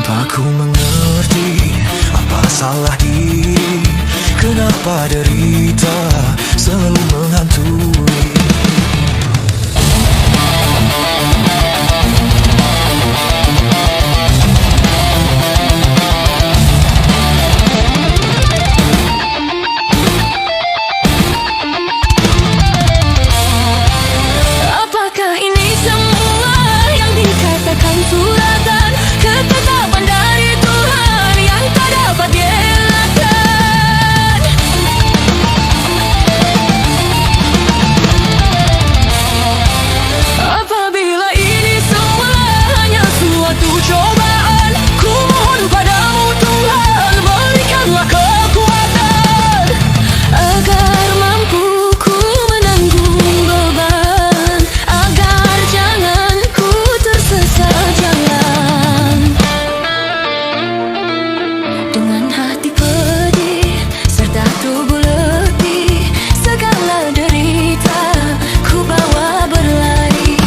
Tanpa ku mengerti apa salah diri, kenapa derita selalu menghantui. Apakah ini semua yang dikatakan suratan, ketetapan dari Tuhan yang tak dapat dielakkan? Apabila ini semua hanya suatu cobaan, ku mohon padamu Tuhan, berikanlah kekuatan agar mampu ku menanggung beban, agar jangan ku tersesat jalan. Dengan hati pedih serta tubuh letih, segala derita ku bawa berlari.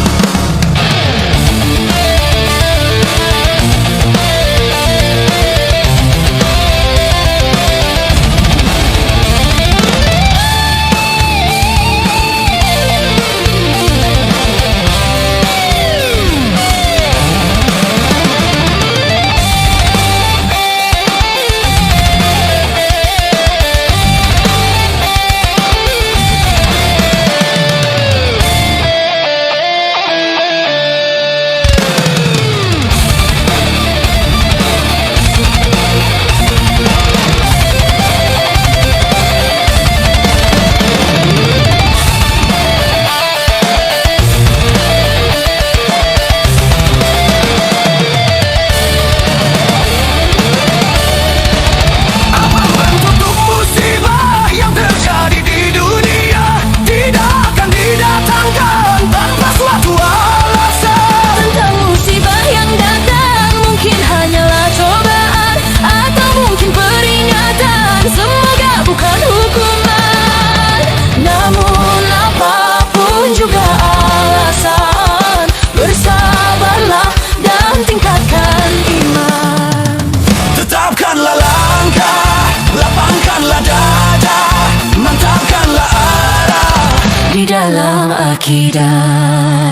Dalam akidah.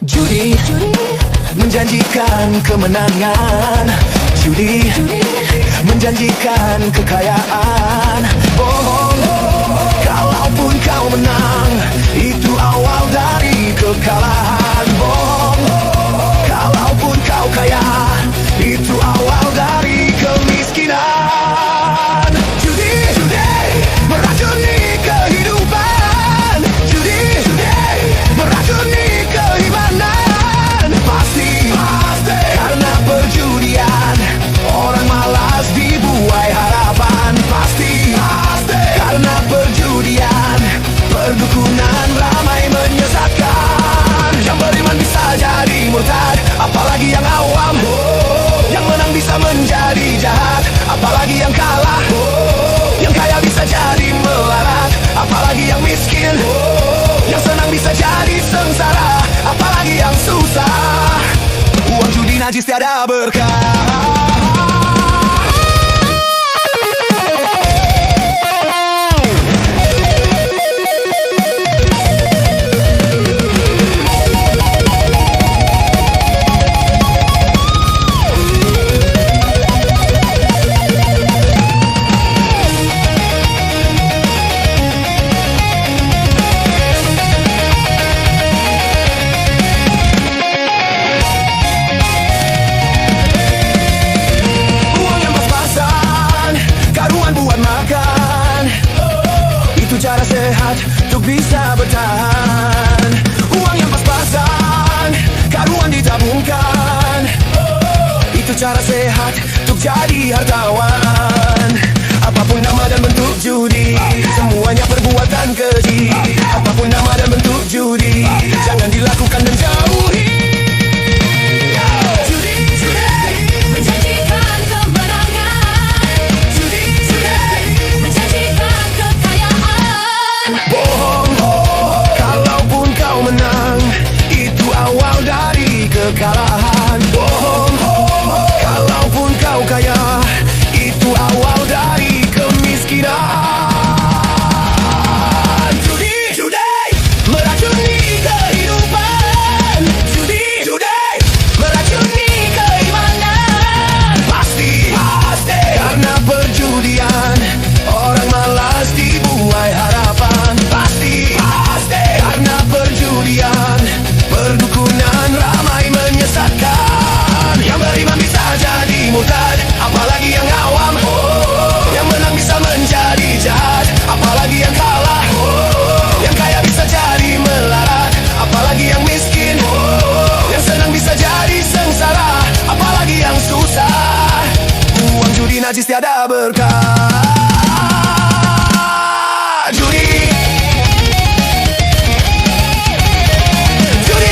Judi menjanjikan kemenangan, judi menjanjikan kekayaan. Bohong, kalaupun kau menang, itu awal dari kekalahan. Bohong, kalaupun kau kaya, itu awal dari kemiskinan. Judi meracuni kehidupan, judi meracuni keimanan. Pasti karena perjudian, orang malas dibuai harapan. Pasti karena perjudian, perdukunan ramai menyesatkan. Yang beriman bisa jadi murtad, apalagi yang awam. Yang menang bisa menjadi jahat, apalagi yang kalah. Yang kaya bisa jadi melarat, apalagi yang miskin. Yang senang bisa jadi sengsara, apalagi yang susah. Uang judi najis tiada berkah. jadi hartawan. Apapun nama dan bentuk judi, semuanya perbuatan keji. Apapun nama dan bentuk judi, jangan dilakukan dan jauhi. Judi, judi menjanjikan kemenangan. Judi, menjanjikan kekayaan. bohong, kalaupun kau menang, itu awal dari kekalahan. Bohong, kalaupun kau kaya, itu awal dari kemiskinan. Judi, meracuni kehidupan. Judi, meracuni keimanan. Pasti, karena perjudian orang malas dibuai harapan. Pasti, karena perjudian perdukunan ramai menyesatkan. Yang beriman bisa jadi murtad, apalagi yang awam. Yang menang bisa menjadi jahat, apalagi yang kalah. Yang kaya bisa jadi melarat, apalagi yang miskin. Yang senang bisa jadi sengsara, apalagi yang susah. Uang judi najis tiada berkah. Judi, judi.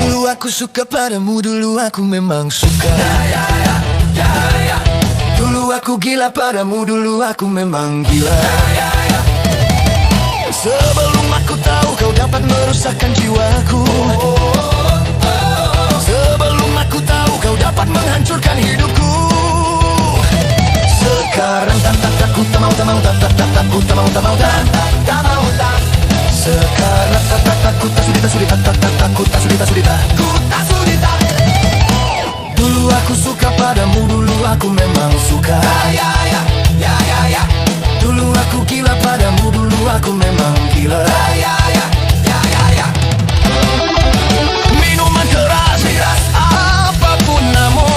Dulu aku suka padamu, dulu aku memang suka. Dulu aku gila padamu, dulu aku memang gila. Sebelum aku tahu kau dapat merusakkan jiwaku. Sebelum aku tahu kau dapat menghancurkan hidupku. Sekarang tak takut, tak mau, takut, tak mau, sekarang tak takut, tak sudi, takut, tak sudi. Dulu aku suka padamu, dulu aku memang suka. Dulu aku gila padamu, dulu aku memang gila. Minuman keras, apapun namu,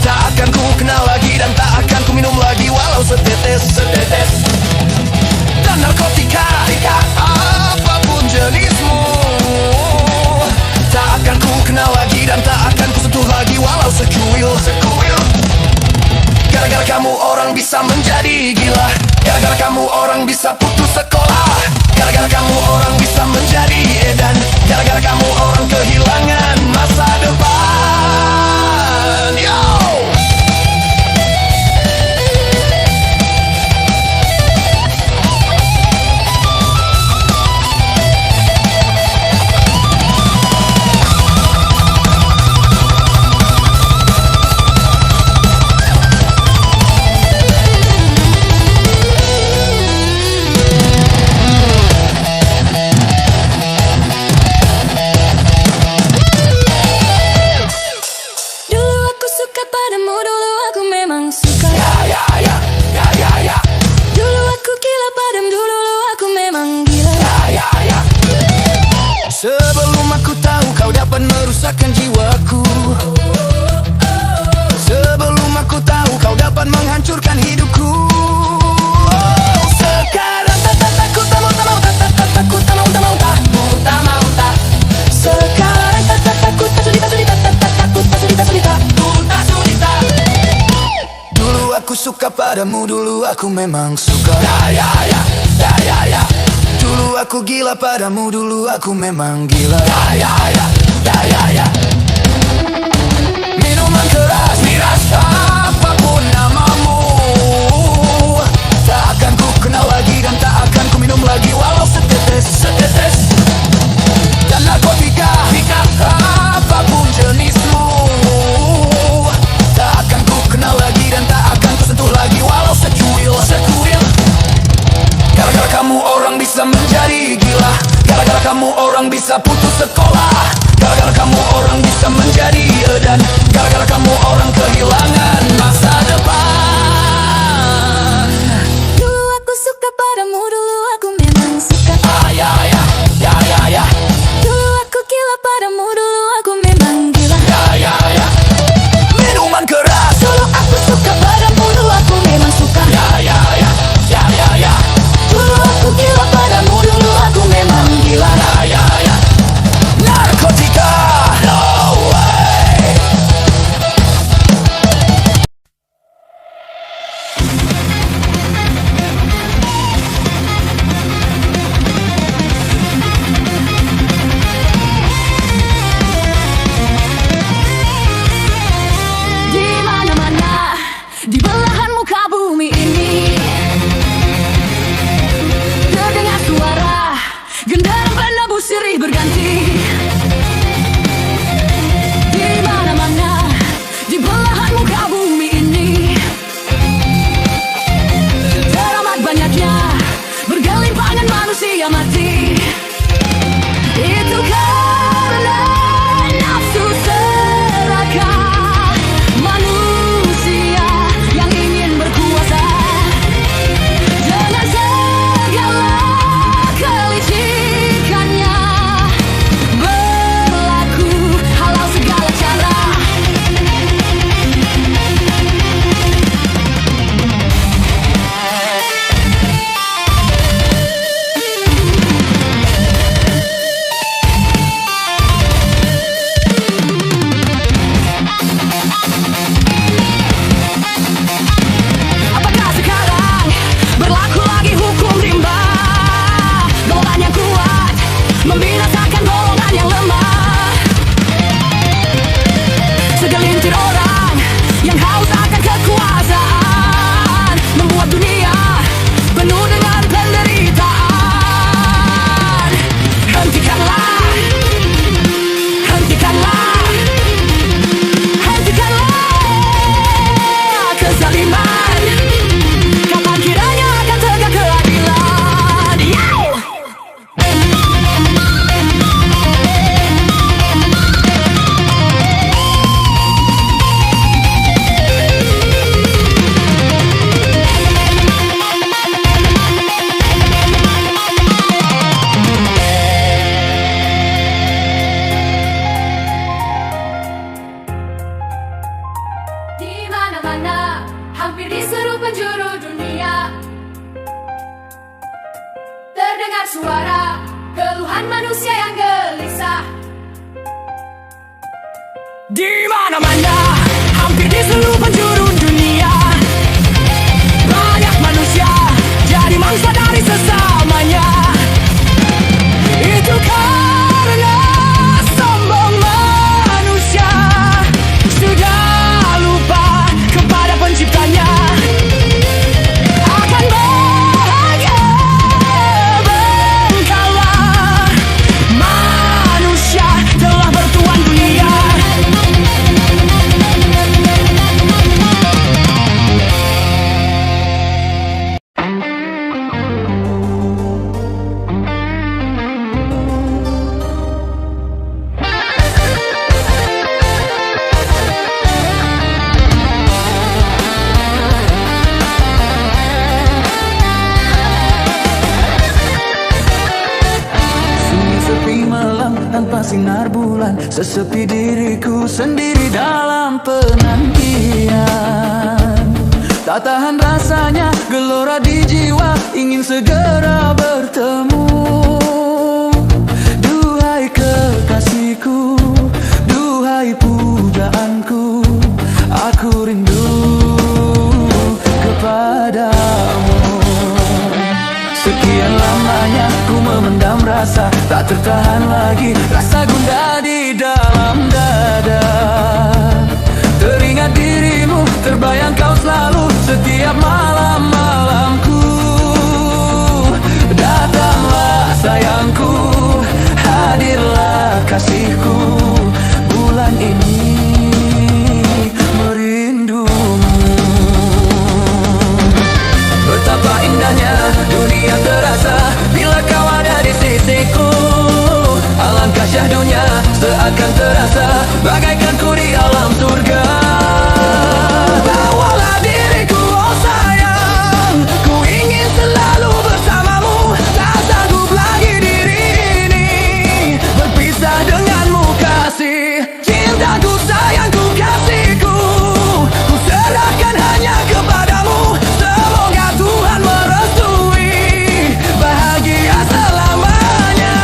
tak akan ku kenal lagi dan tak akan ku minum lagi walau setetes. Dan narkotika, apapun jenismu, tak akan ku kenal lagi dan tak akan ku sentuh lagi walau sekuil. Gara-gara kamu orang bisa menjadi gila. Gara-gara kamu orang bisa putus sekolah. Gara-gara kamu orang bisa menjadi edan. Gara-gara kamu orang kehilangan masa depan. Yo! Sebelum aku tahu kau dapat merusakkan jiwaku. Sebelum aku tahu kau dapat menghancurkan hidupku. Sekarang tak takut, tak mau, takut, tak mau. Sekarang tak takut, tak sudi, takut, tak sudi. Dulu aku suka padamu, dulu aku memang suka. Dulu aku gila padamu, dulu aku memang gila. Minuman keras, miras, apapun namamu, tak akan ku kenal lagi dan tak akan ku minum lagi walau setetes. Dan narkotika, apapun jenismu, tak akan ku kenal lagi dan tak akan ku sentuh lagi walau secuil. Gara-gara kamu orang bisa menjadi gila. Gara-gara kamu orang bisa putus sekolah. Gara-gara kamu orang bisa menjadi edan. Gara-gara kamu orang kehilangan masa depan. Dulu aku suka padamu, dulu aku memang hampir di seluruh penjuru dunia. Terdengar suara keluhan manusia yang gelisah. Di mana-mana, hampir di seluruh penjuru dunia, banyak manusia jadi mangsa dari sesamanya. Itu karena sombong manusia sudah lupa kepada penciptanya. Akan bahagia bengkala manusia telah bertuan dunia. Tanpa sinar bulan, sesepi diriku sendiri dalam penantian. Tak tahan rasanya, gelora di jiwa, ingin segera bertemu. Duhai kekasihku, duhai pujaanku, aku rindu kepadamu. Sekian lamanya ku memendam rasa, tak tertahan lagi rasa gundah di dalam dada. Teringat dirimu, terbayang kau selalu setiap malam-malamku. Datanglah sayangku, hadirlah kasihku, bulan ini merindumu. Betapa indahnya dunia terasa bila kau ada di sisiku. Alangkah syahdunya seakan terasa bagaikan ku di alam surga. Bawalah diriku, oh sayang, ku ingin selalu bersamamu. Tak sanggup lagi diri ini berpisah denganmu kasih. Cintaku, sayangku, kasihku, ku serahkan hanya kepadamu. Semoga Tuhan merestui bahagia selamanya.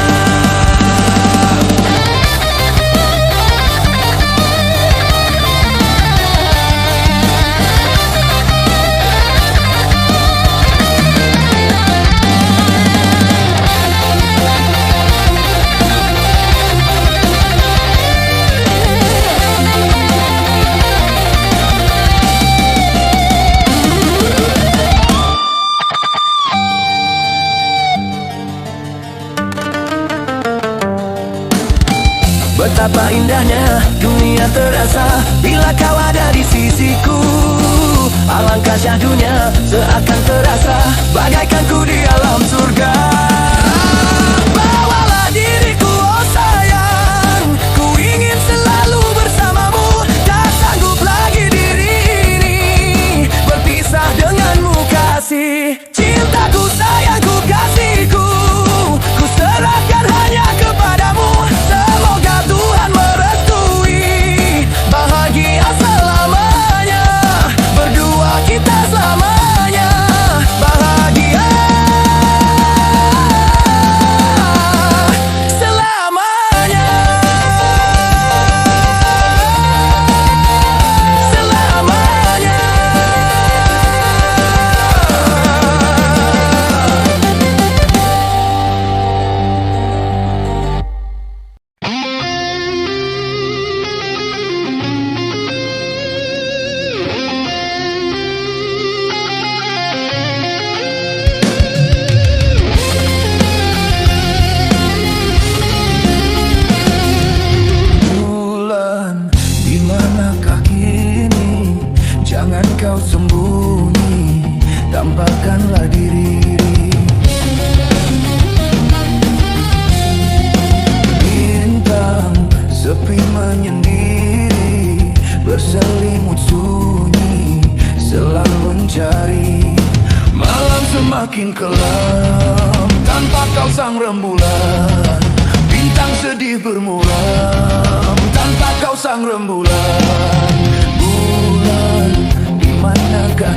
Betapa indahnya dunia terasa bila kau ada di sisiku. Alangkah syahdunya seakan terasa bagaikan ku di alam surga. Bawalah diriku, oh sayang, ku ingin selalu bersamamu. Tak sanggup lagi diri ini berpisah denganmu kasih. Cintaku, sayangku, kasihku, ku serahkan hanya kepadamu. Semoga Tuhan merestui bahagia selamanya. Berdua kita selamanya bahagia selamanya. Selamanya. Bulan, di manakah kini? Jangan kau sembunyi, tampakkanlah diri. Bintang sepi menyendiri, berselimut sunyi, selalu mencari. Malam semakin kelam, tanpa kau sang rembulan. Bintang sedih bermuram, tanpa kau sang rembulan. Bulan, di manakah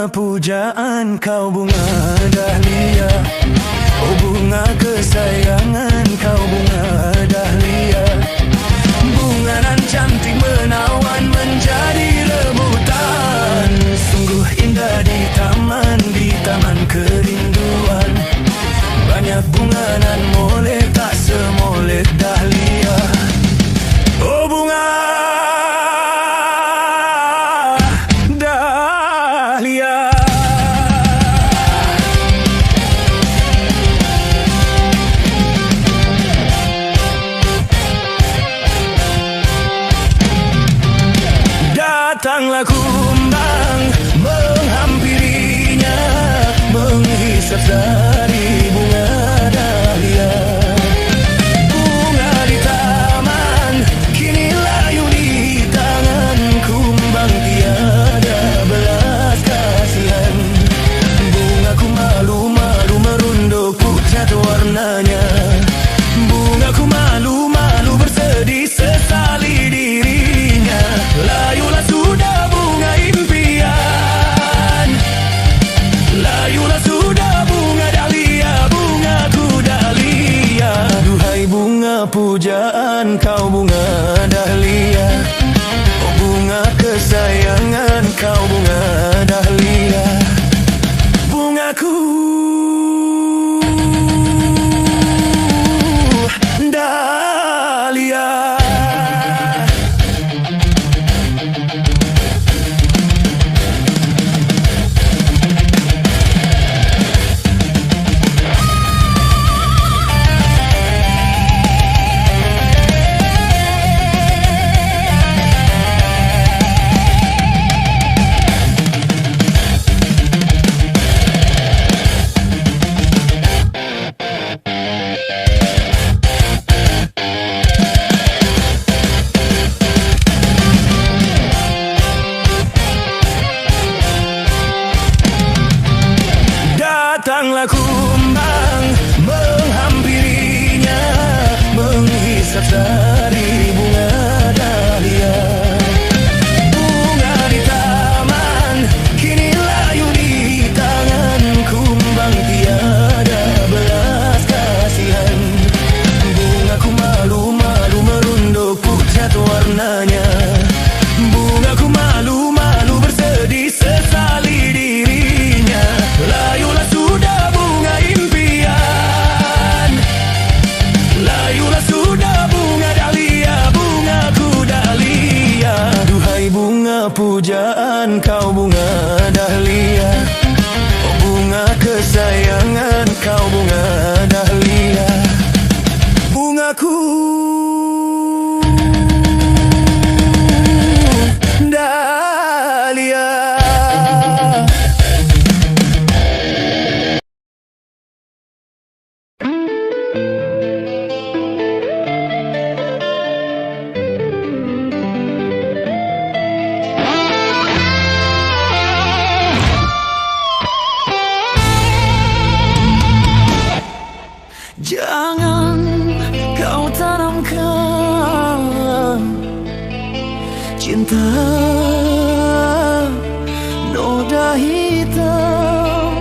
bunga pujaan, kau bunga dahlia. Oh bunga kesayangan, kau bunga dahlia. Bunga nan cantik menawan menjadi rebutan. Sungguh indah di taman kerinduan. Banyak bunga nan molek tak semolek dahlia. Oh bunga dahlia. Datanglah kumbang menghampirinya, menghisap sari bunga dahlia. Bunga di taman kini layu di tangan kumbang, tiada belas kasihan. Bungaku malu-malu merunduk pucat warnanya. Bungaku malu-malu bersedih sesali dirinya. Layulah sudah bunga impian, layulah sudah bunga dahlia, bungaku dahlia. Duhai bunga pujaan, kau bunga dahlia. Oh bunga kesayangan, kau bunga dahlia. Bungaku dahlia. Datanglah kumbang menghampirinya, menghisap sari bunga dahlia. Bunga di taman kini layu di tangan kumbang, tiada belas kasihan. Bungaku malu-malu merunduk pucat warnanya. Bungaku malu-malu bersedih sesali dirinya. Layulah sudah bunga impian, layulah sudah bunga dahlia, bungaku dahlia. Duhai bunga pujaan, kau bunga dahlia. Oh bunga kesayangan, kau bunga dahlia. Bungaku dahlia. Jangan kau tanamkan cinta noda hitam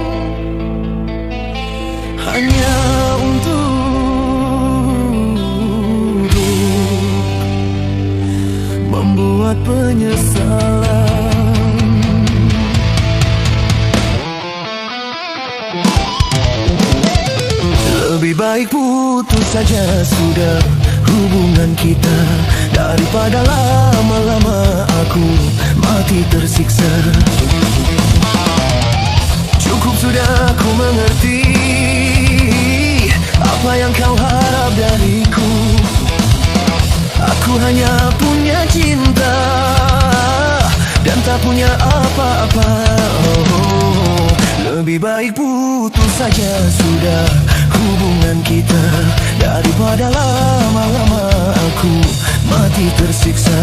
hanya untuk membuat penyesalan. Lebih baik putus saja sudah hubungan kita, daripada lama-lama aku mati tersiksa. Cukup sudah ku mengerti apa yang kau harap dariku. Aku hanya punya cinta dan tak punya apa-apa. Oh, lebih baik putus saja sudah hubungan kita, daripada lama-lama aku mati tersiksa.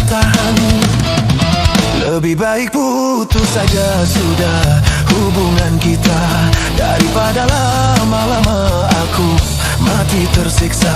tahan. Lebih baik putus saja sudah hubungan kita, daripada lama-lama aku mati tersiksa.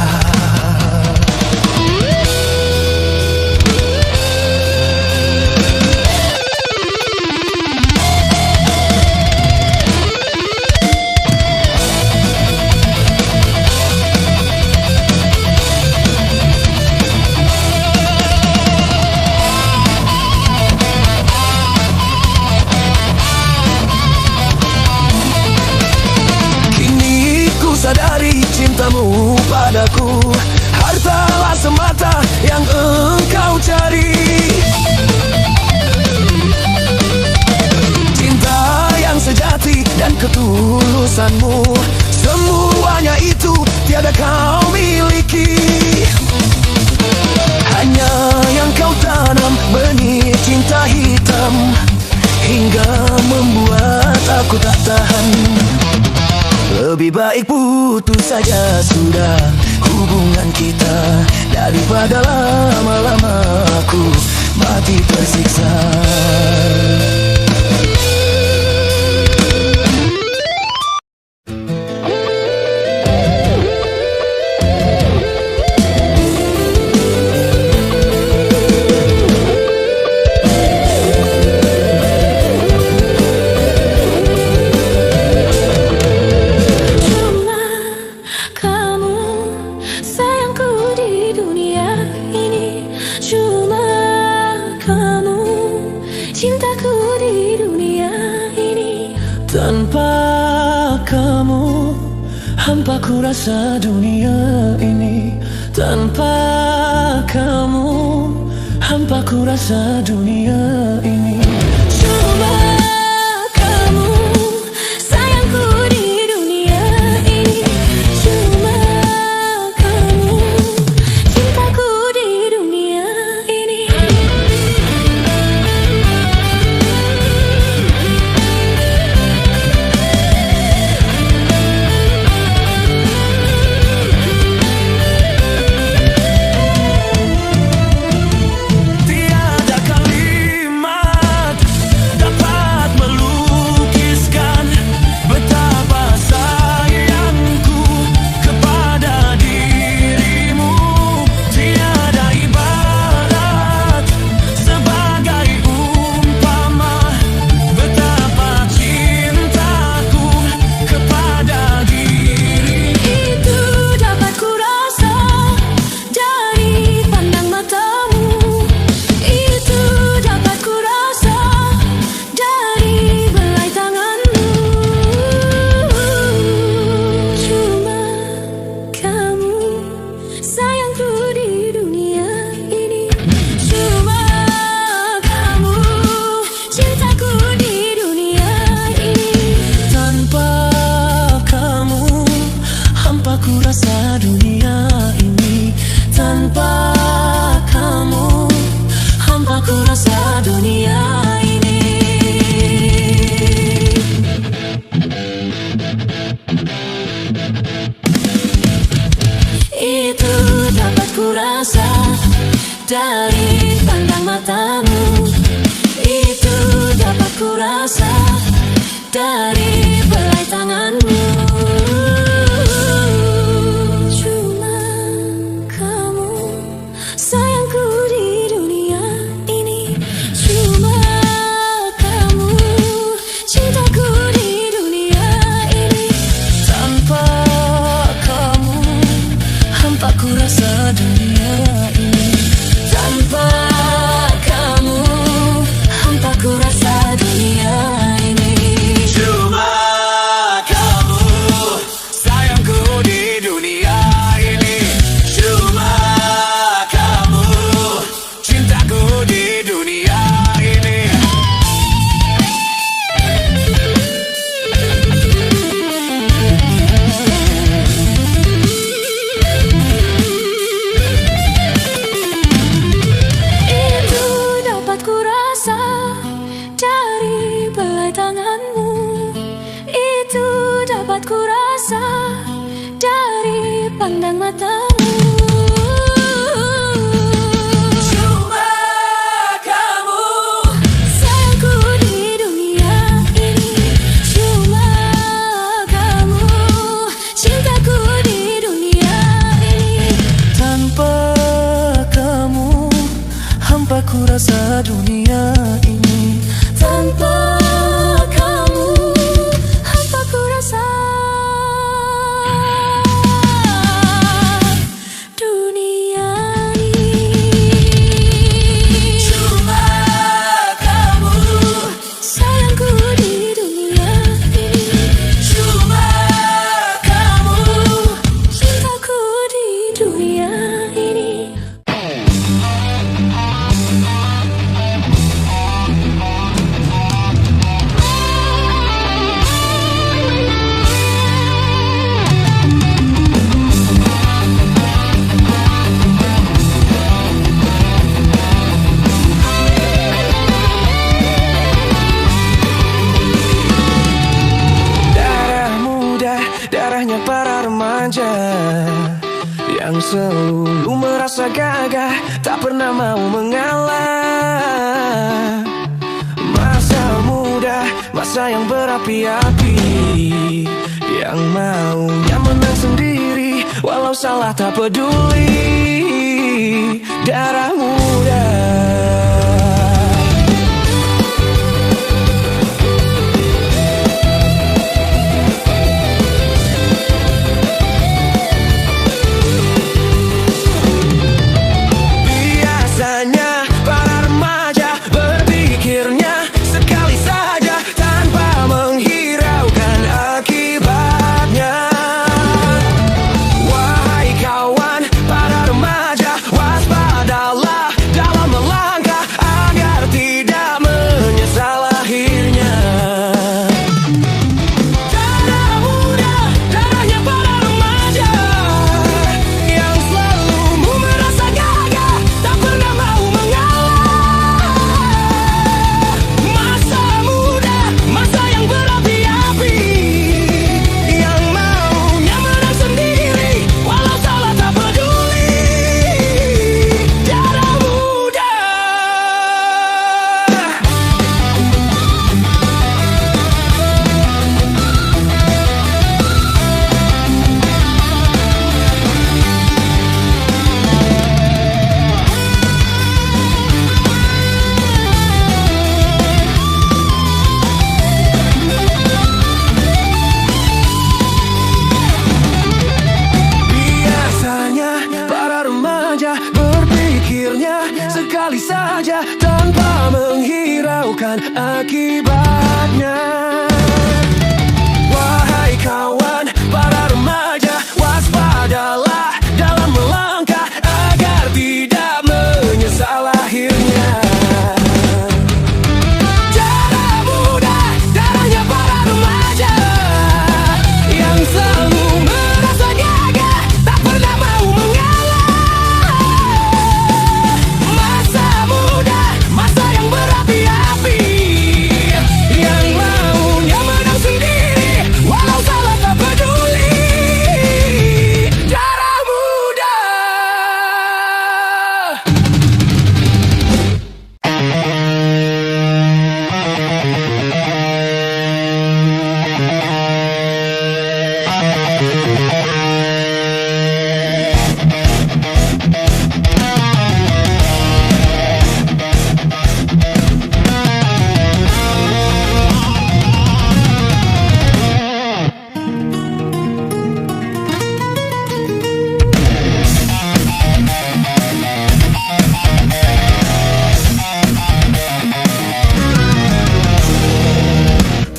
Sadari cintamu padaku hartalah semata yang engkau cari. Cinta yang sejati dan ketulusanmu, semuanya itu tiada kau miliki. Hanya yang kau tanam benih cinta hitam, hingga membuat aku tak tahan. Lebih baik putus saja sudah hubungan kita, daripada lama-lama aku mati tersiksa. Tanpa kamu, hampa ku rasa dunia ini. Tanpa kamu, hampa ku rasa dunia ini. Cuma kamu, sayangku di dunia ini. Cuma kamu, cintaku di dunia ini. Itu dapat kurasa dari pandang matamu. Itu dapat kurasa dari belai tanganmu. Cuma kamu, sayangku di dunia ini. Cuma kamu, cintaku di dunia ini. Tanpa kamu, hampa ku rasa dunia ini. Tanpa kamu, hampa ku rasa dunia ini. Cuma kamu, sayangku di dunia ini. Cuma kamu, cintaku di dunia ini. dunia ini. Tanpa kamu, apa ku rasa dunia ini. Cuma kamu, Sayangku di dunia ini. cuma kamu. Cintaku di dunia ini. Darah muda, darahnya para remaja yang selalu merasa gagah, tak pernah mau mengalah. Masa muda, masa yang berapi-api, yang maunya menang sendiri, walau salah tak peduli. Darah muda. Biasanya para remaja berpikirnya sekali saja tanpa menghiraukan akibatnya. Wahai kawan, para remaja, waspadalah dalam melangkah agar tidak menyesal akhirnya. Darah muda, darahnya para remaja yang selalu merasa gagah, tak pernah mau mengalah. Masa muda, masa yang berapi-api, yang maunya menang sendiri, walau salah tak peduli. Darah muda. Biasanya para remaja berpikirnya sekali saja tanpa menghiraukan akibatnya. Wahai kawan, para remaja, waspadalah dalam melangkah agar tidak menyesal akhirnya. Darah muda, darahnya para remaja yang selalu merasa gagah, tak pernah mau mengalah. Masa muda, masa yang berapi-api, yang maunya menang sendiri, walau salah tak peduli. Darah muda.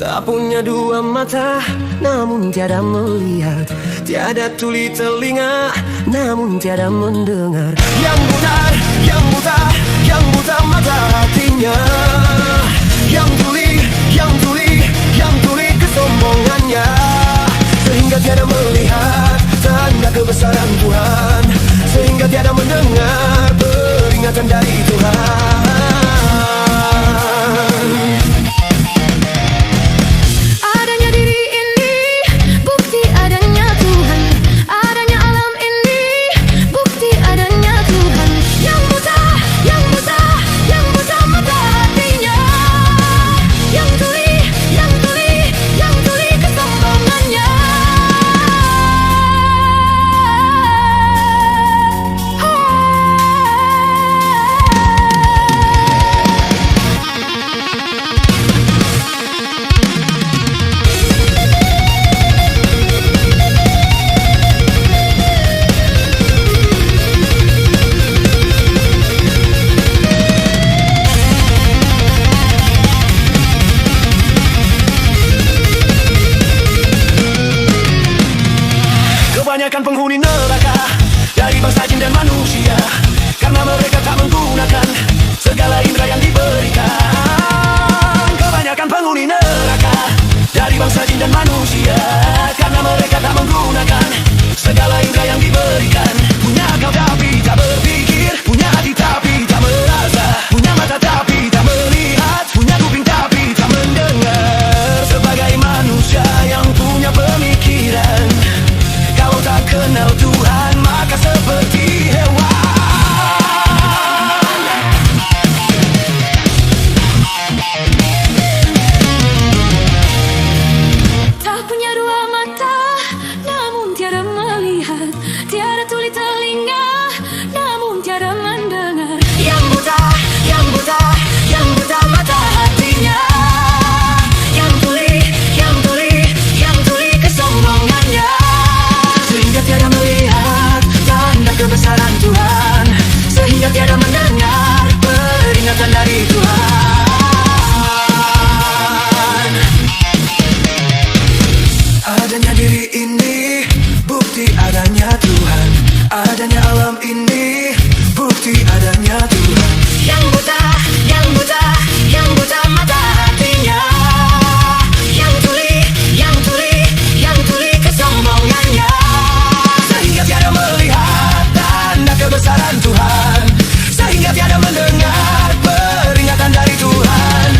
Tak punya dua mata, namun tiada melihat. Tiada tuli telinga, namun tiada mendengar. Yang benar, yang buta, yang buta mata hatinya. Yang tuli, yang tuli, yang tuli kesombongannya. Sehingga tiada melihat tanda kebesaran Tuhan, sehingga tiada mendengar peringatan dari Tuhan. Adanya diri ini, bukti adanya Tuhan. Adanya alam ini, bukti adanya Tuhan. Yang buta, yang buta, yang buta mata hatinya. Yang tuli, yang tuli, yang tuli kesombongannya. telinga, namun tiada mendengar. Yang buta, yang buta, yang buta mata hatinya. Yang tuli kesombongannya. Sehingga tiada melihat tanda kebesaran Tuhan. Sehingga tiada mendengar peringatan dari Tuhan. Adanya diri ini bukti adanya Tuhan. Adanya alam ini bukti adanya Tuhan. Yang buta, yang buta, yang buta mata hatinya. Yang tuli kesombongannya. Sehingga tiada melihat tanda kebesaran Tuhan. Sehingga tiada mendengar peringatan dari Tuhan.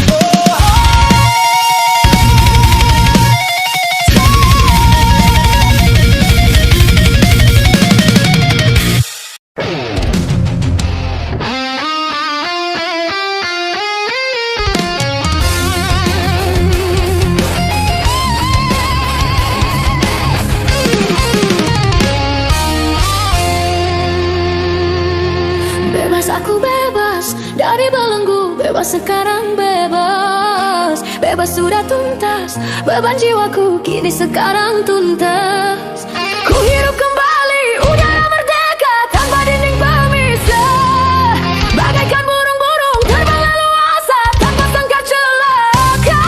Bebas, aku bebas dari belenggu, bebas sekarang bebas. Bebas sudah tuntas, beban jiwaku kini sekarang tuntas. Ku hidup kembali, udara merdeka tanpa dinding pemisah. Bagaikan burung-burung terbang leluasa tanpa sangka celaka.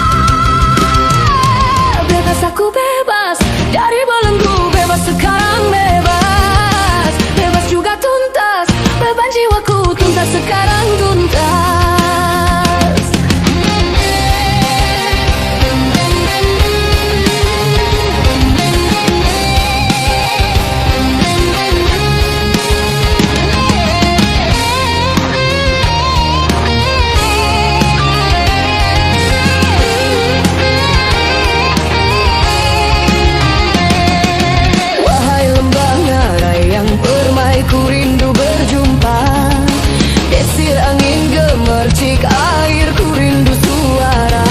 Bebas, aku bebas dari belenggu, bebas sekarang bebas. Bebas juga tuntas, beban jiwaku tuntas sekarang tuntas. Wahai lembah ngarai yang permai, ku rindu berjumpa. Desir angin gemercik air, ku rindu suara.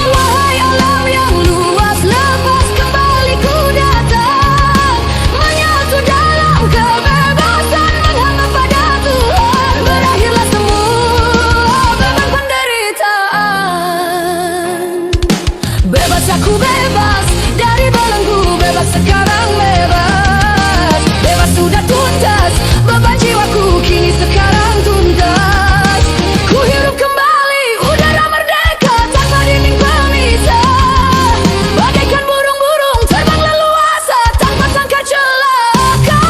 Wahai alam yang luas, lepas kembali ku datang. Menyatu dalam kebebasan, menghamba pada Tuhan. Berakhirlah semua beban penderitaan. Bebas, aku bebas dari belenggu, bebas sekarang bebas. Bebas sudah tuntas, beban jiwaku kini sekarang tuntas. Ku hidup kembali, udara merdeka tanpa dinding pemisah. Bagaikan burung-burung terbang leluasa tanpa sangka celaka.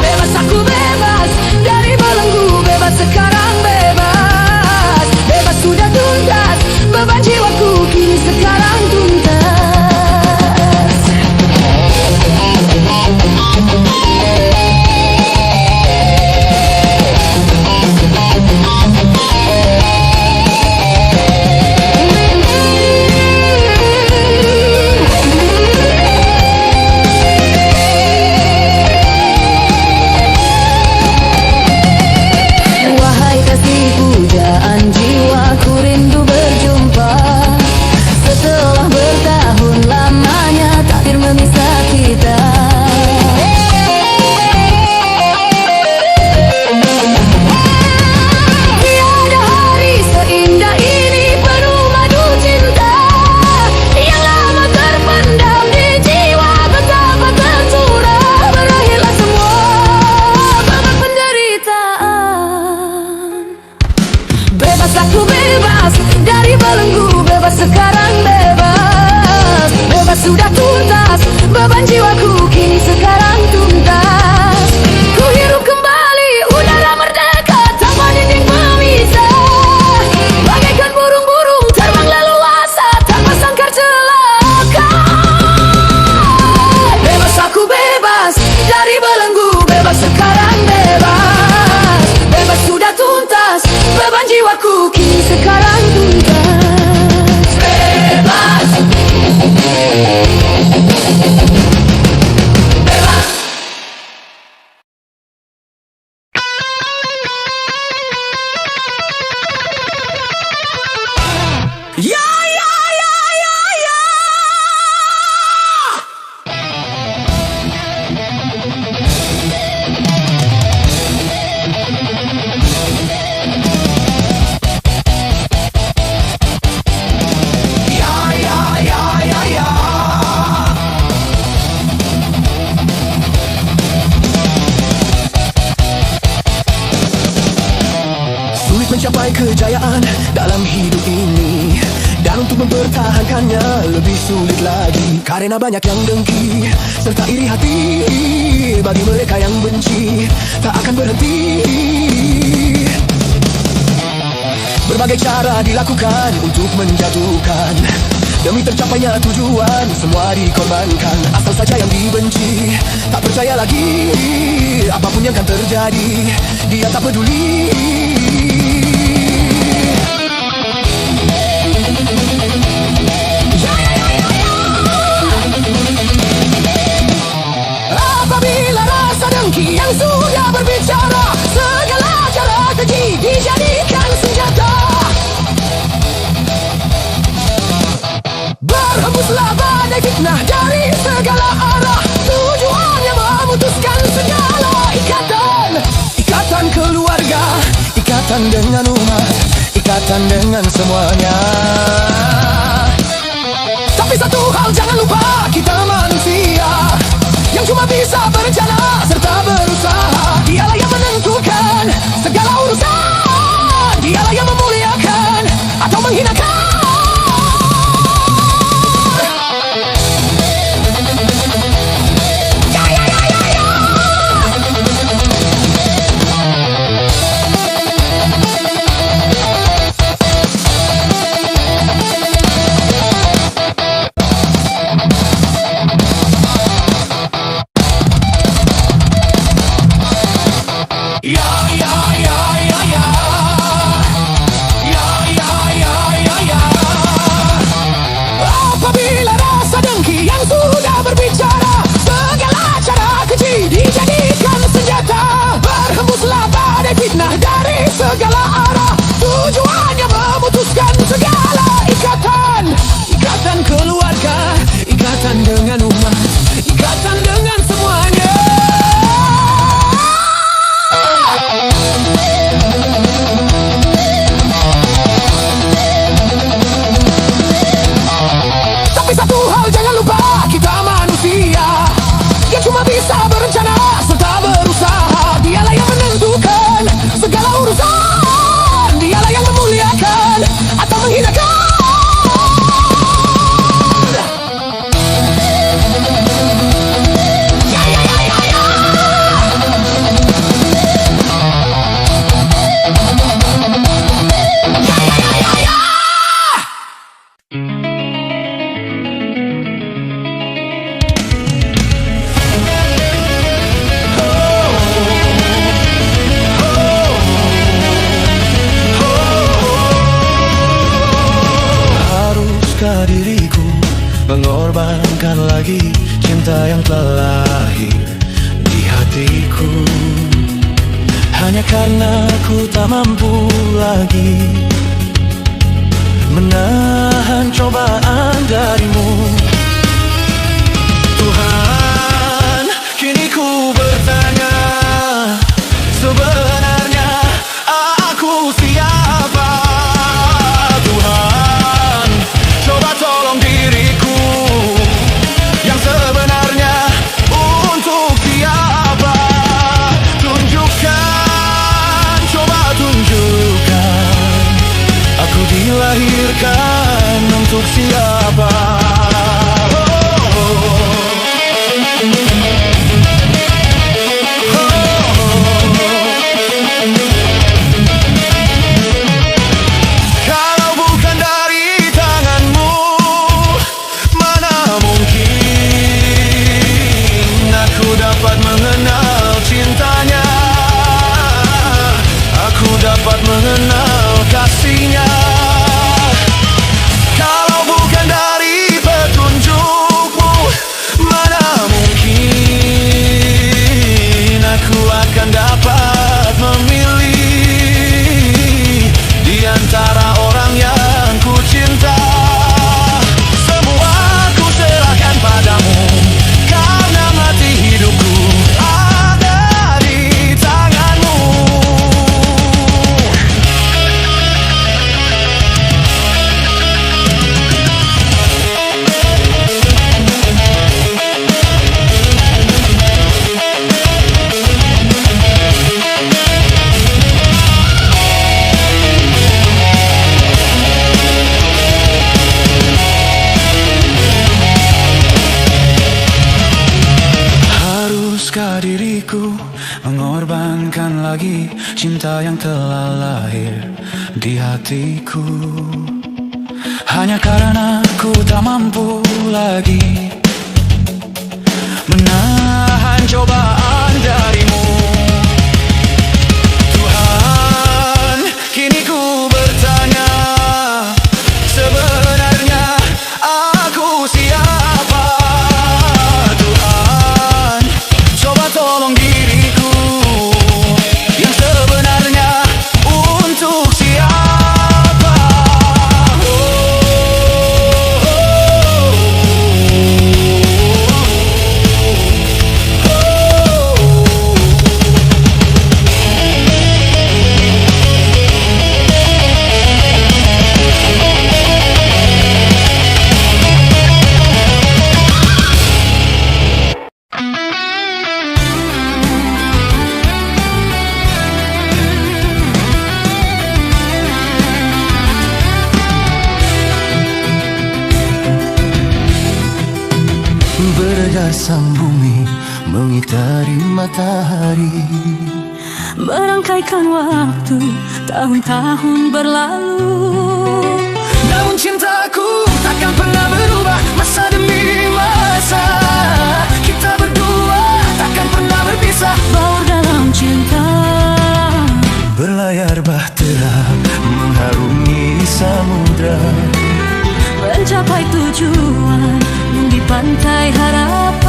Bebas, aku bebas dari belenggu, bebas sekarang bebas. Bebas sudah tuntas, beban jiwaku kini sekarang tuntas. Wahai kasih pujaan jiwa, ku rindu berjumpa. Setelah bertahun lamanya takdir memisah kita. Tiada hari seindah ini penuh madu cinta. Yang lama terpendam di jiwa, betapa tercurah. Berakhirlah semua beban penderitaan. Bebas, aku bebas dari belenggu, bebas sekarang bebas. Bebas sudah tuntas, beban jiwaku kini sekarang tuntas. Ku hidup kembali, udara merdeka tanpa dinding pemisah. Bagaikan burung-burung terbang leluasa tanpa sangkar celaka. Bebas, aku bebas dari belenggu, bebas sekarang bebas. Bebas sudah tuntas, beban jiwaku kini sekarang tuntas. Bebas. Ya, ya, ya, ya. meraih kejayaan dalam hidup ini, dan untuk mempertahankannya lebih sulit lagi, karena banyak yang dengki serta iri hati. Bagi mereka yang benci tak akan berhenti. Berbagai cara dilakukan untuk menjatuhkan, demi tercapainya tujuan semua dikorbankan. Asal saja yang dibenci tak percaya lagi, apapun yang akan terjadi dia tak peduli. Apabila rasa dengki yang sudah berbicara, segala cara keji dijadikan senjata. Berhembuslah badai fitnah dari segala arah, tujuannya memutuskan segala ikatan. Ikatan keluarga, ikatan dengan umat, ikatan dengan semuanya. Tapi satu hal jangan lupa, kita manusia yang cuma bisa berencana serta berusaha. Dialah yang menentukan segala urusan, dialah yang memuliakan atau menghinakan. Apabila rasa dengki yang sudah berbicara, segala cara keji dijadikan senjata. Berhembuslah badai fitnah dari segala arah, tujuannya memutuskan segala ikatan. Ikatan keluarga, ikatan dengan umat, ikatan dengan semuanya. Satu hal jangan lupa, kita manusia yang cuma bisa berencana serta berusaha. Dialah yang menentukan segala urusan, dialah yang memuliakan atau menghinakan. Diriku mengorbankan lagi cinta yang telah lahir di hatiku, hanya karena ku tak mampu lagi menahan cobaan darimu. Tuhan, kini ku bertanya, sebenarnya aku siapa? Tuhan, coba tolong diriku yang sebenarnya untuk siapa. Tunjukkan, coba tunjukkan, aku dilahirkan untuk siapa. diriku, mengorbankan lagi cinta yang telah lahir di hatiku. Hanya karena ku tak mampu lagi menahan cobaan darimu. Tuhan, kini ku bertanya, sebenarnya aku siapa? Tuhan, coba tolong diriku yang sebenarnya untuk siapa? Beredar sang bumi mengitari matahari, Merangkaikan waktu tahun-tahun berlalu. namun cintaku takkan pernah berubah. Masa demi masa kita berdua takkan pernah berpisah. Baur dalam cinta, Berlayar bahtera mengharungi samudra, mencapai tujuan di pantai harapan.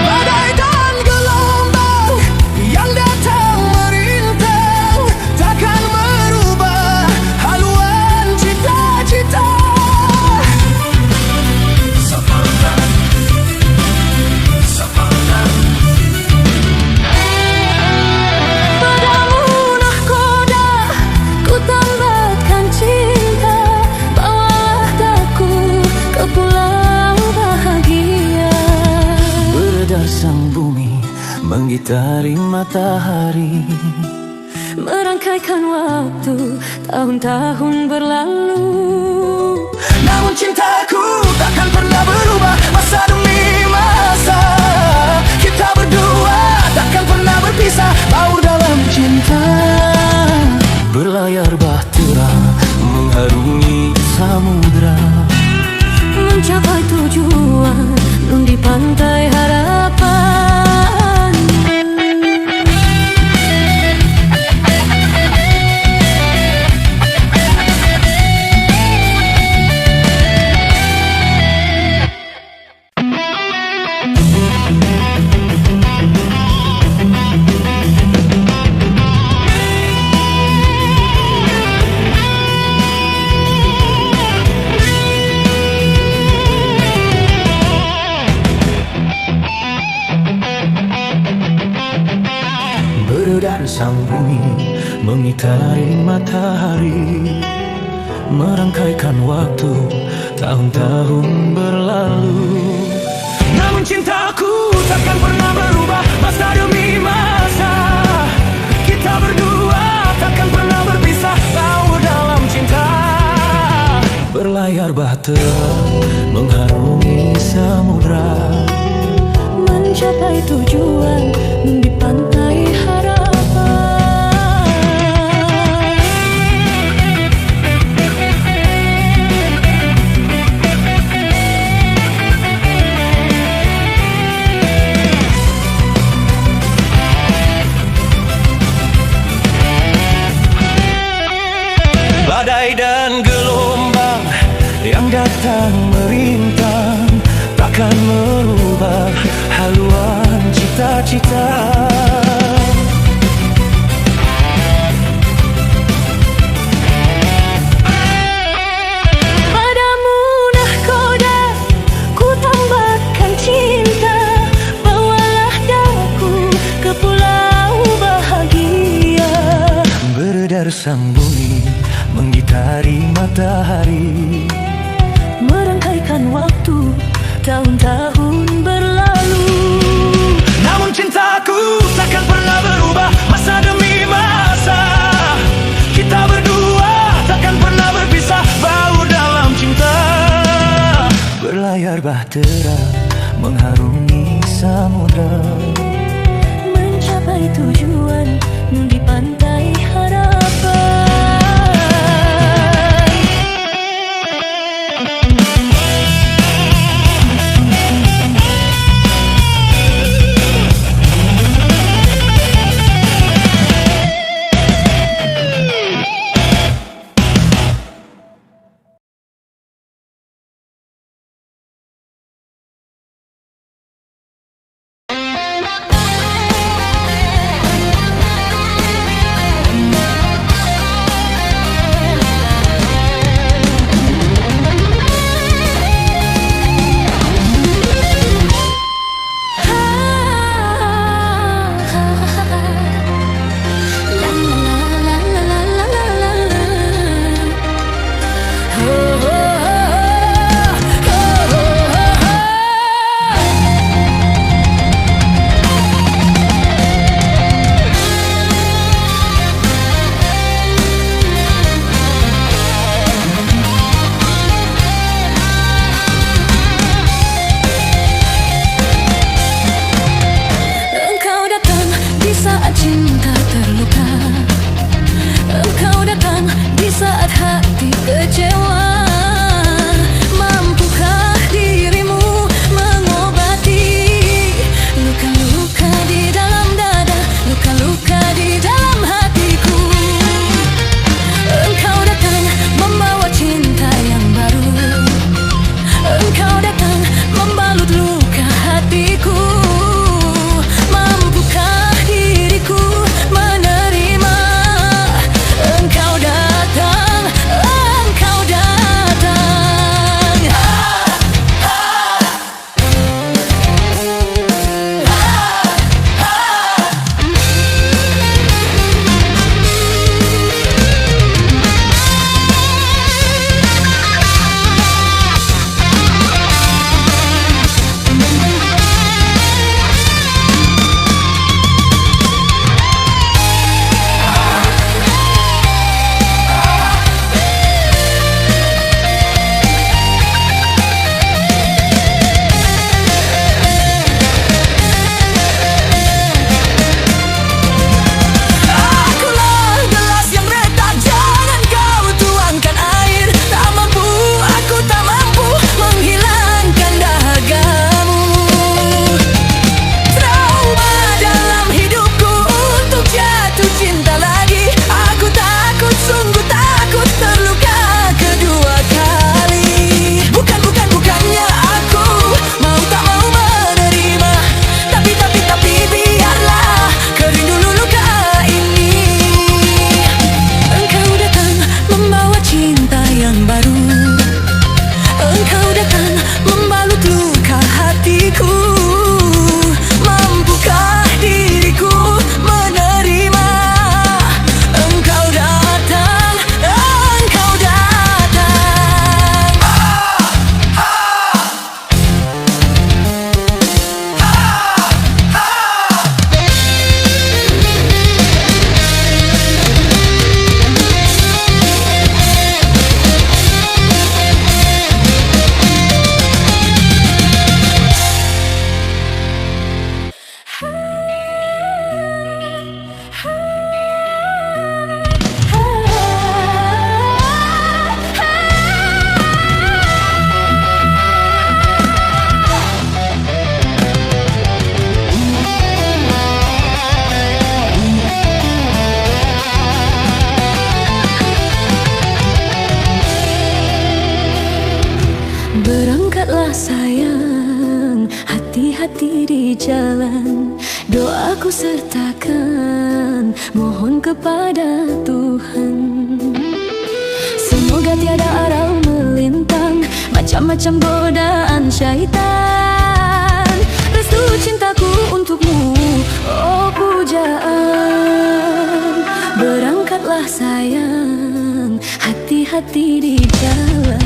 badai dan gelombang yang datang merintang takkan merubah haluan cita-cita. Padamu nahkoda ku tambatkan cinta, bawalah daku ke pulau bahagia. Beredar sang bumi menggitari matahari, Merangkaikan waktu tahun-tahun berlalu. namun cintaku takkan pernah berubah. Masa demi masa kita berdua takkan pernah berpisah. Baur dalam cinta, berlayar bahtera mengharungi samudra, Mencapai tujuan di pantai harapan. beredar sang bumi mengitari matahari, merangkaikan waktu tahun-tahun berlalu, namun cintaku takkan pernah berubah. Masa demi masa kita berdua takkan pernah berpisah. Baur dalam cinta, berlayar bahtera mengharungi samudra, Mencapai tujuan di pantai harapan. badai dan gelombang yang datang merintang takkan merubah haluan cita-cita. Padamu nahkoda ku tambatkan cinta, bawalah daku ke pulau bahagia. Beredar sang bumi menggitari matahari, Merangkaikan waktu bertahun-tahun berlalu. Namun cintaku takkan pernah berubah masa demi masa. Kita berdua takkan pernah berpisah, baur dalam cinta. Berlayar bahtera mengharungi samudra, Mencapai tujuan di pantai harapan. Cinta terluka, engkau datang di saat hati kecewa. Mampukah dirimu mengobati luka-luka di dalam dada, luka-luka di dalam hatiku? Engkau datang membawa cinta yang baru, engkau datang membalut luka hatiku. Berangkatlah sayang, hati-hati di jalan. Doaku sertakan, mohon kepada Tuhan. Semoga tiada arang melintang, macam-macam godaan syaitan. Restu cintaku untukmu, oh pujaan. Berangkatlah sayang, hati-hati di jalan.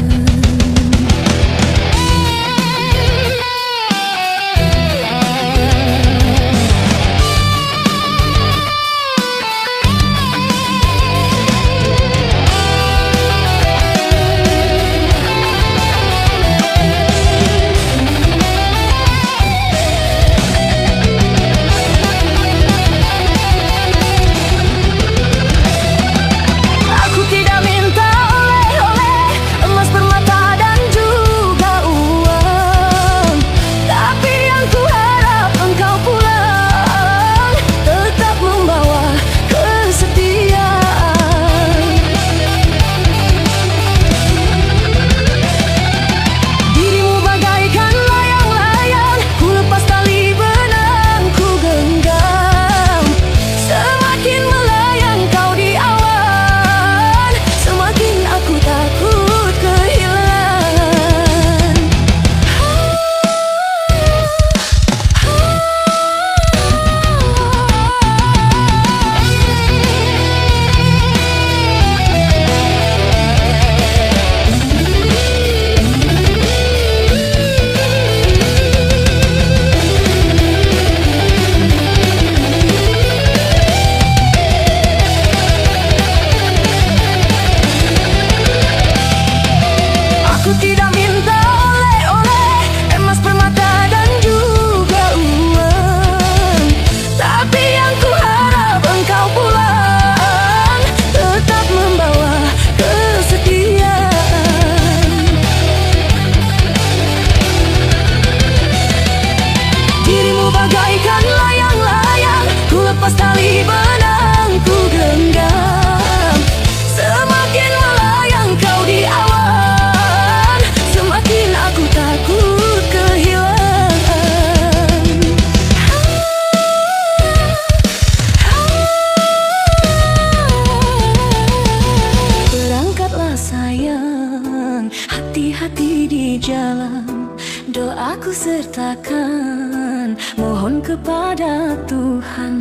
sertakan, mohon kepada Tuhan.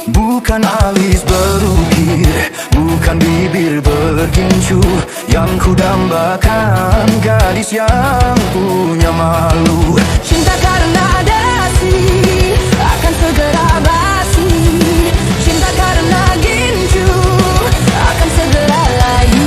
Bukan alis berukir, bukan bibir bergincu, yang ku dambakan gadis yang punya malu. Cinta karena dasi akan segera basi. Cinta karena gincu akan segera layu.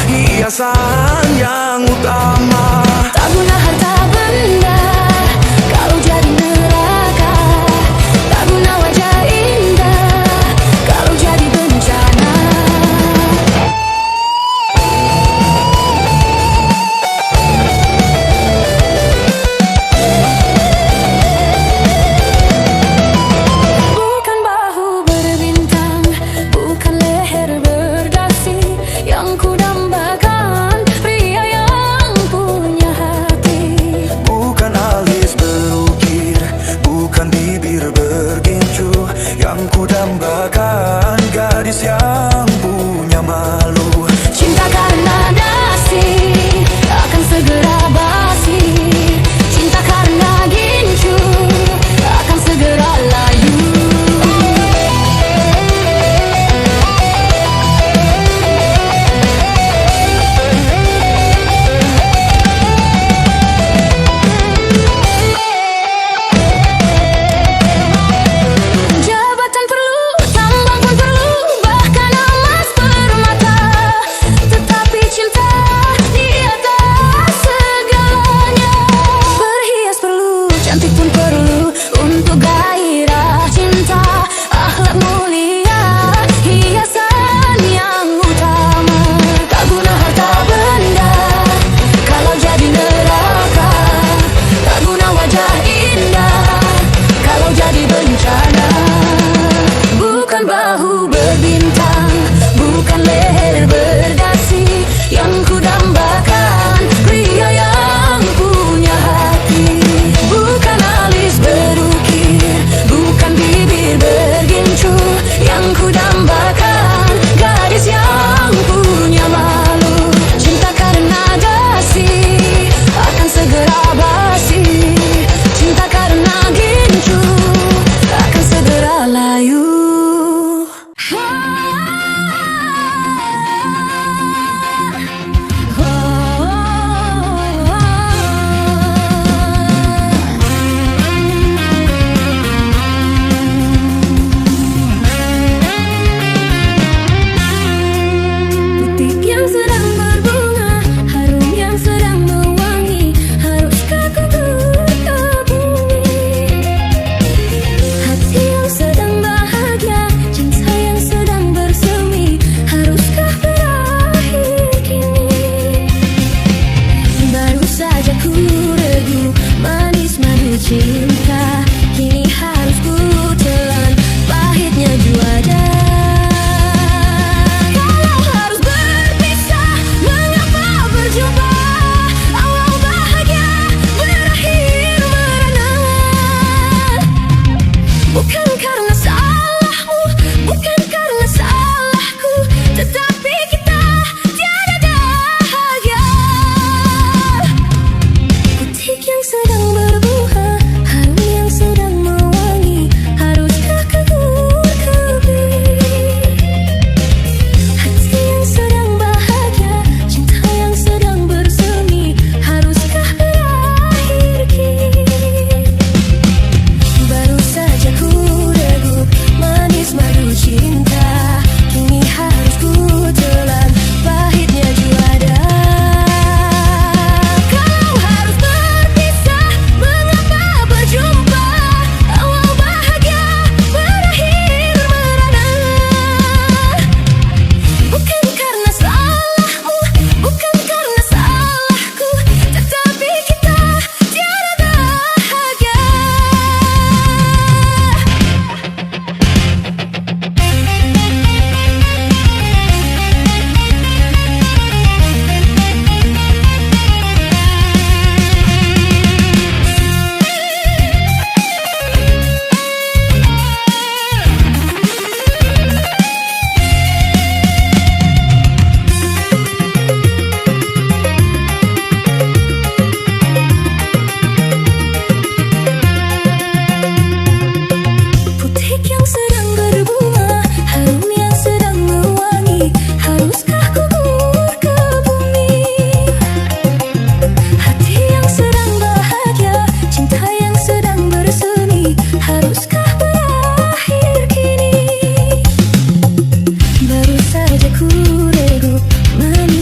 Hiasan yang utama. Tak guna harta benda kalau jadi neraka. Tak guna wajah indah kalau jadi bencana. Bukan bahu berbintang, bukan leher berdasi, yang ku dambakan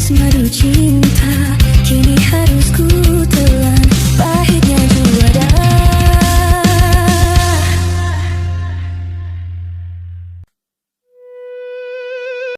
manis madu cinta.